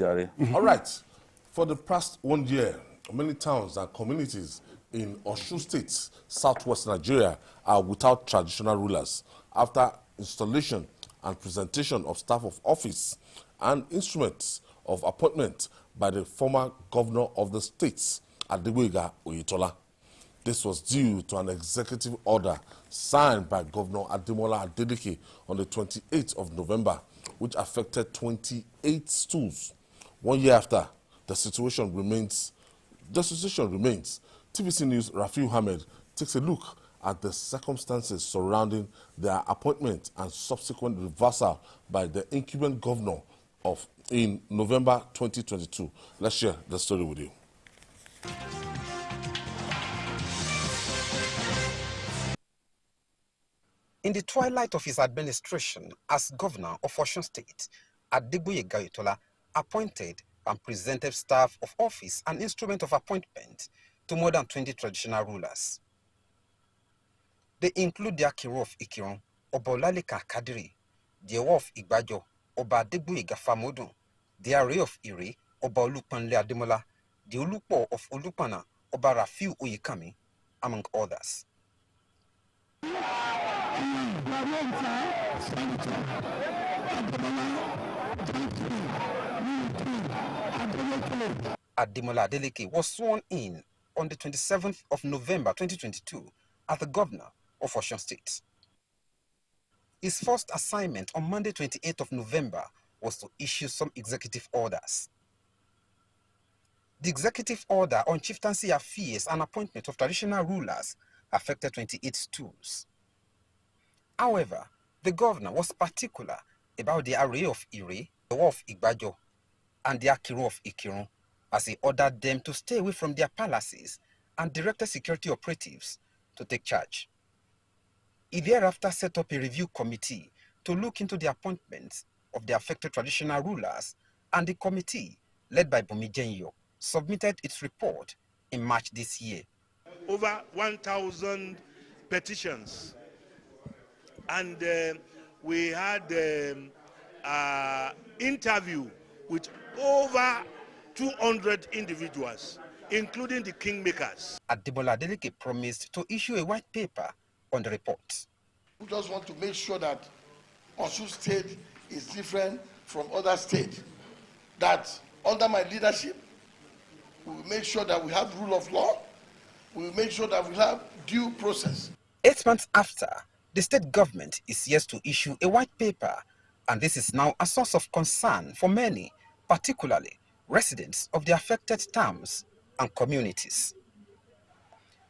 All right. For the past 1 year, many towns and communities in Osun State, southwest Nigeria, are without traditional rulers after installation and presentation of staff of office and instruments of appointment by the former governor of the state, Adegboyega Oyetola. This was due to an executive order signed by Governor Ademola Adeleke on the 28th of November, which affected 28 stools. 1 year after, the situation remains. TVC News' Rafiu Ahmed takes a look at the circumstances surrounding their appointment and subsequent reversal by the incumbent governor in November 2022. Let's share the story with you. In the twilight of his administration as governor of Osun State, Adegboyega Oyetola appointed and presented staff of office and instrument of appointment to more than 20 traditional rulers. They include the Akiro of Ikiron, Oba Olaleka Kadiri, the Ewa of Igbajo, Oba Adegboyega Famodun, the Are of Ire, Oba Olupanle Ademola, the Olupo of Olupana, Oba Rafiu Oyekami, among others. Ademola Adeleke was sworn in on the 27th of November 2022 as the governor of Osun State. His first assignment on Monday 28th of November was to issue some executive orders. The executive order on chieftaincy affairs and appointment of traditional rulers affected 28 stools. However, the governor was particular about the Are of Ire, the Ewa of Igbajo, and the Akiro of Ikiron, as he ordered them to stay away from their palaces and directed security operatives to take charge. He thereafter set up a review committee to look into the appointments of the affected traditional rulers, and the committee, led by Bumi Jenyo, submitted its report in March this year. Over 1,000 petitions, and we had interview with over 200 individuals, including the kingmakers. Adebola Adeleke promised to issue a white paper on the report. We just want to make sure that Osun State is different from other states. That under my leadership, we will make sure that we have rule of law. We will make sure that we have due process. 8 months after, the state government is yet to issue a white paper, and this is now a source of concern for many, particularly residents of the affected towns and communities.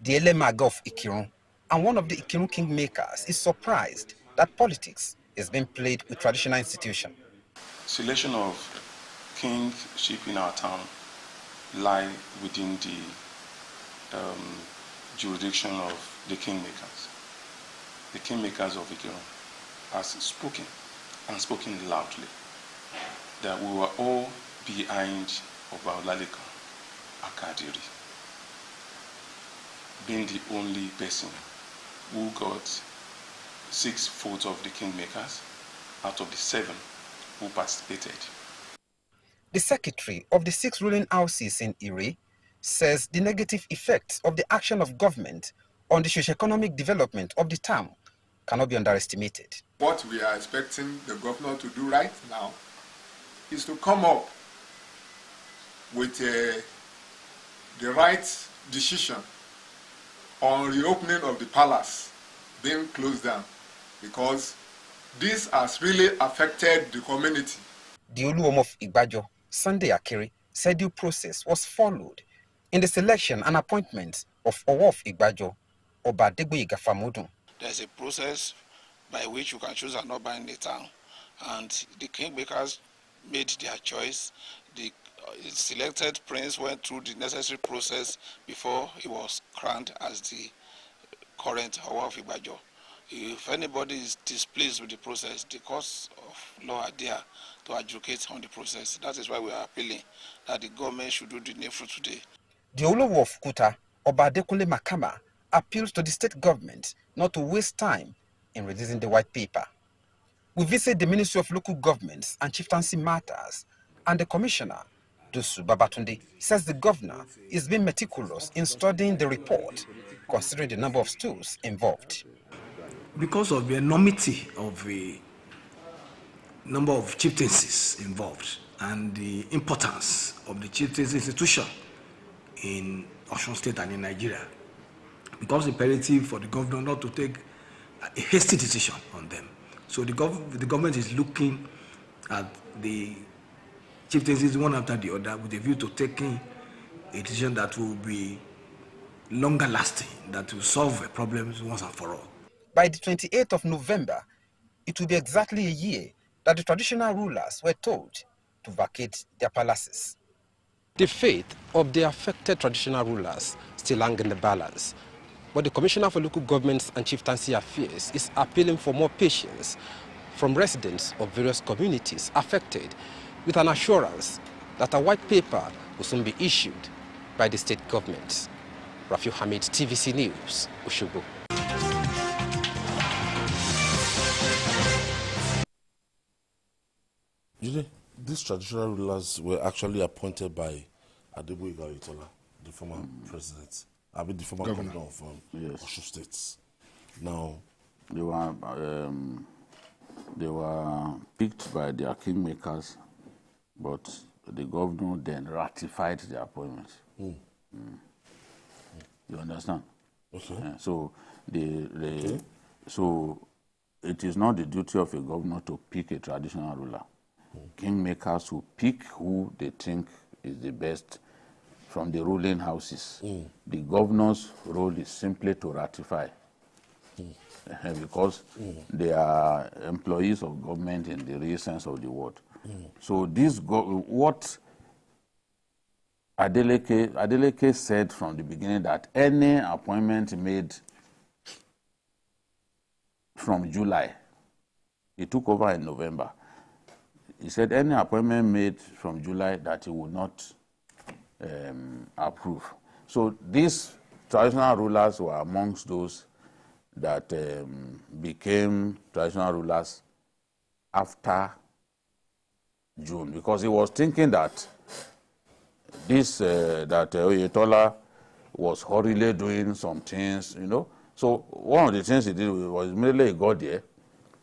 The Elemaga of Ikiron and one of the Ikiron kingmakers is surprised that politics is being played with traditional institutions. Selection of kingship in our town lie within the jurisdiction of the kingmakers. The kingmakers of Ikiron has spoken, and spoken loudly, that we were all behind Oba Olaleka Kadiri, being the only person who got 6 votes of the kingmakers out of the 7 who participated. The secretary of the 6 ruling houses in Ire says the negative effects of the action of government on the socio-economic development of the town cannot be underestimated. What we are expecting the governor to do right now is to come up with the right decision on reopening of the palace being closed down, because this has really affected the community. The Oluom of Igbajo, Sunday Akiri, said due process was followed in the selection and appointment of Owa of Igbajo, Oba Adegboyega Famodun. There's a process by which you can choose an Oba in the town, and the kingmakers made their choice. The selected prince went through the necessary process before he was crowned as the current Owa of Igbajo. If anybody is displeased with the process, the courts of law are there to advocate on the process. That is why we are appealing that the government should do the needful today. The Olowo of Kuta, Oba Adekunle Makama, appeals to the state government not to waste time in releasing the white paper. We visit the Ministry of Local Governments and Chieftaincy Matters And the commissioner, Dusu Babatunde, says the governor is being meticulous in studying the report, considering the number of stools involved. Because of the enormity of the number of chieftaincies involved and the importance of the chieftaincy institution in Osun State and in Nigeria, it becomes imperative for the governor not to take a hasty decision on them. So the government is looking at the chieftaincies one after the other with a view to taking a decision that will be longer lasting, that will solve the problems once and for all. By the 28th of November, it will be exactly a year that the traditional rulers were told to vacate their palaces. The fate of the affected traditional rulers still hang in the balance, but the Commissioner for Local Governments and Chieftaincy Affairs is appealing for more patience from residents of various communities affected, with an assurance that a white paper will soon be issued by the state government. Rafiu Hamid, TVC News, Osogbo. You know, these traditional rulers were actually appointed by Adegboyega Oyetola, the former president. I mean, the former governor of Osun State. Now, they were picked by their kingmakers, but the governor then ratified the appointment. You understand? Okay. So so it is not the duty of a governor to pick a traditional ruler. Kingmakers who pick who they think is the best from the ruling houses. The governor's role is simply to ratify, because they are employees of government in the real sense of the word. So this what Adeleke said from the beginning, that any appointment made from July, he took over in November. He said any appointment made from July that he would not approve. So these traditional rulers were amongst those that became traditional rulers after June, because he was thinking that this that Oyetola was hurriedly doing some things, you know. So one of the things he did was immediately he got there,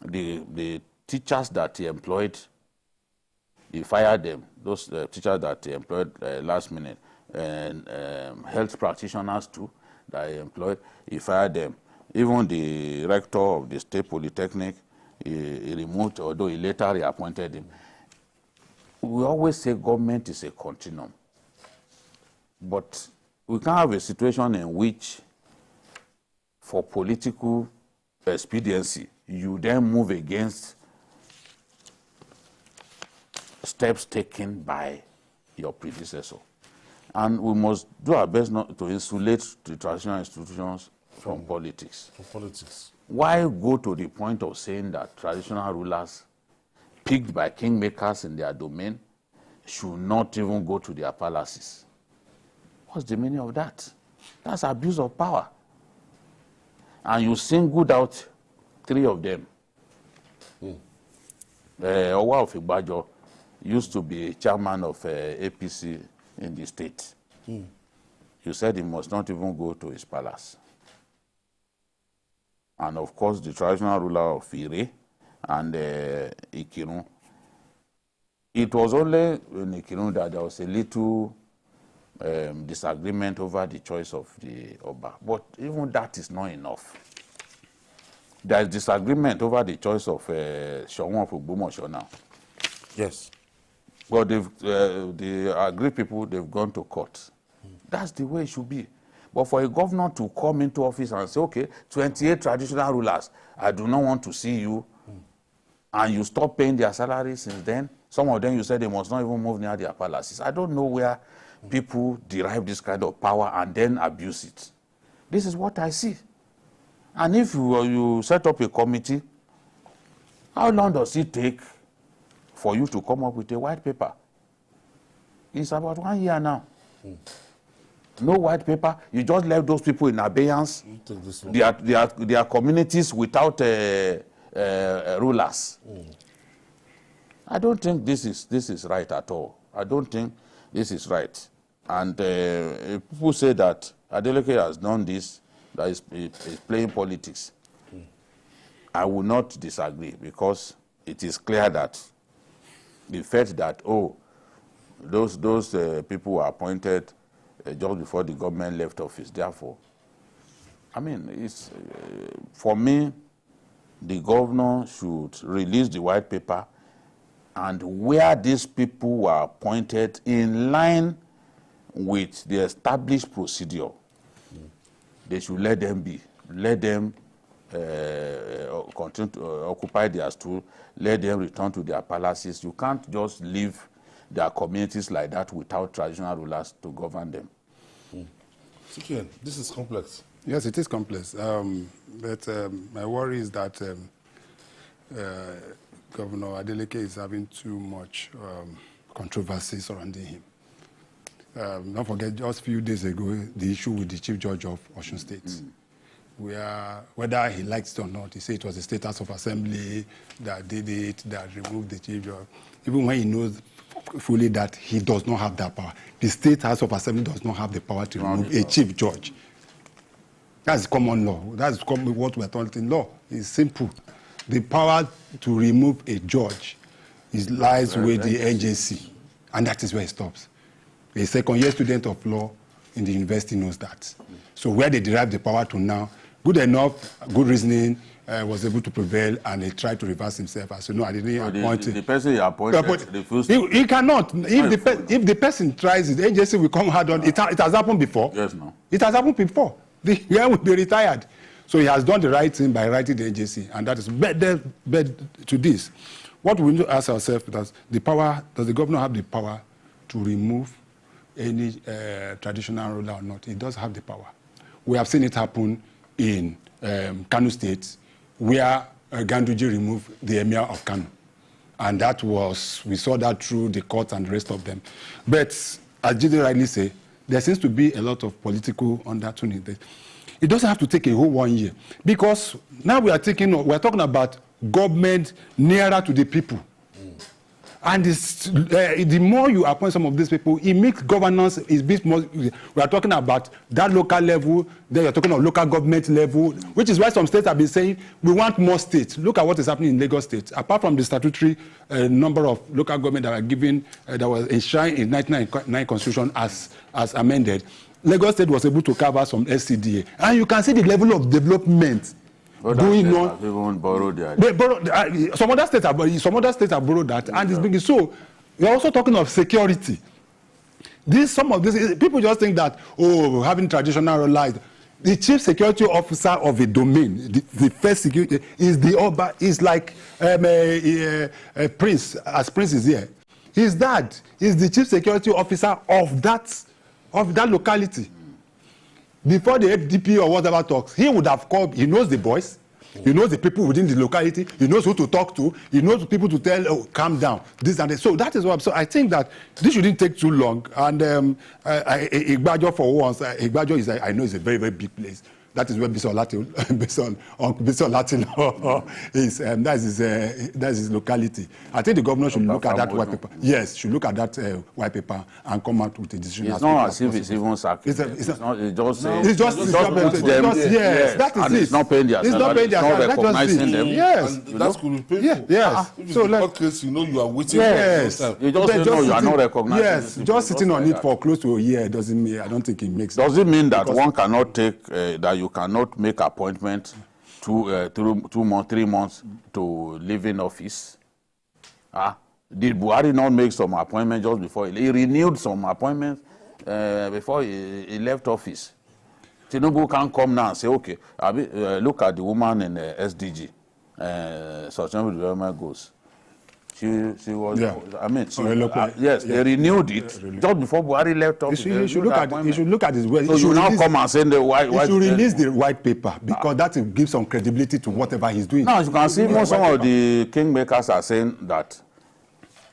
the teachers that he employed, he fired them. Those teachers that he employed last minute, and health practitioners too that he employed, he fired them. Even the rector of the State Polytechnic, he removed, although he later reappointed him. We always say government is a continuum, but we can't have a situation in which, for political expediency, you then move against steps taken by your predecessor. And we must do our best not to insulate the traditional institutions from politics. Why go to the point of saying that traditional rulers picked by kingmakers in their domain should not even go to their palaces? What's the meaning of that? That's abuse of power. And you singled out 3 of them. Owa of Igbajo used to be chairman of APC in the state. You said he must not even go to his palace. And of course, the traditional ruler of Ire and Ikirun. It was only in Ikirun that there was a little disagreement over the choice of the Oba. But even that is not enough. There is disagreement over the choice of Showon of Ogbomoso now. Yes. But the agreed people, they've gone to court. That's the way it should be. But for a governor to come into office and say, okay, 28 traditional rulers, I do not want to see you, and you stop paying their salaries since then. Some of them, you said they must not even move near their palaces. I don't know where people derive this kind of power and then abuse it. This is what I see. And if you set up a committee, how long does it take for you to come up with a white paper? It's about 1 year now. No white paper. You just left those people in abeyance. They are communities without rulers. I don't think this is right at all. I don't think this is right. And people say that Adeleke has done this, that is playing politics. I will not disagree, because it is clear that the fact that, oh, those people were appointed just before the government left office. Therefore, I mean, it's for me, the governor should release the white paper, and where these people were appointed in line with the established procedure, they should let them be. Let them continue to occupy their stool. Let them return to their palaces. You can't just leave their communities like that without traditional rulers to govern them. This is complex. Yes, it is complex. But my worry is that Governor Adeleke is having too much controversy surrounding him. Don't forget, just a few days ago, the issue with the Chief Judge of Osun State, where, whether he likes it or not, he said it was the State House of Assembly that did it, that removed the Chief Judge, even when he knows fully that he does not have that power. The State House of Assembly does not have the power to remove a Chief Judge. That's common law. That's what we're talking in law. It's simple. The power to remove a judge lies with the agency, and that is where it stops. A second-year student of law in the university knows that. So where they derive the power to now, good enough, good reasoning, was able to prevail, and he tried to reverse himself. I said, no, I didn't appoint him. The person he appointed refused to. He cannot. If the person tries it, the agency will come hard on. It has happened before. Yes, no. It has happened before. The guy will be retired. So he has done the right thing by writing the agency, and that is better to this. What we need to ask ourselves is, does the governor have the power to remove any traditional ruler or not? He does have the power. We have seen it happen in Kano State, where Ganduje removed the emir of Kano. And that was, we saw that through the court and the rest of them. But as Jide rightly say, there seems to be a lot of political undertone. It doesn't have to take a whole 1 year, because now we're talking about government nearer to the people. And the more you appoint some of these people, it makes governance is bit more. We are talking about that local level, then you're talking about local government level, which is why some states have been saying we want more states. Look at what is happening in Lagos State. Apart from the statutory number of local government that are given, that was enshrined in 1999 Constitution as amended, Lagos State was able to cover some SCDA, and you can see the level of development. Going on, some other states have borrowed that, and it's being so. We're also talking of security. Some of this people just think that having traditional ruler, the chief security officer of a domain, the first security is the Oba, is like a prince, as prince is here. His dad is the chief security officer of that locality. Before the FDP or whatever talks, he would have called. He knows the boys, he knows the people within the locality, he knows who to talk to, he knows people to tell, calm down, this and that. So that is what. So I think that this shouldn't take too long. And Igbajo, for once, Igbajo I know is a very, very big place. That is where Bison Latin is. That's his locality. I think the governor should look at that white paper. Yes, should look at that white paper and come out with a decision. It's not as if it's even sacking. It's not. It's just yes. That is it. It's not paying their salary. It's not recognizing them. Yes, that's could be painful. Yes. If it's a court case, you are waiting. Yes. You just say no, you are not recognizing. Yes, just sitting on it for close to a year doesn't mean. I don't think it makes. Does it mean that one cannot take that you cannot make appointment 2 months, 3 months to live in office? Did Buhari not make some appointment just before he renewed some appointments before he left office? Tinubu can come now and say, okay, look at the woman in SDG, Sustainable Development Goals. She was, yes, they renewed it just before Buhari left office. You should look at his way. So you now come and say the white. You should release the white paper, because that will give some credibility to whatever he's doing. Now you can see some of the kingmakers are saying that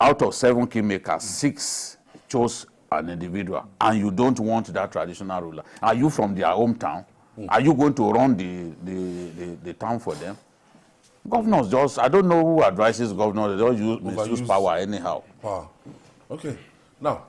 out of 7 kingmakers, 6 chose an individual, and you don't want that traditional ruler. Are you from their hometown? Are you going to run the town for them? Governors just, I don't know who advises governors, they don't misuse power anyhow. Power. Okay. Now,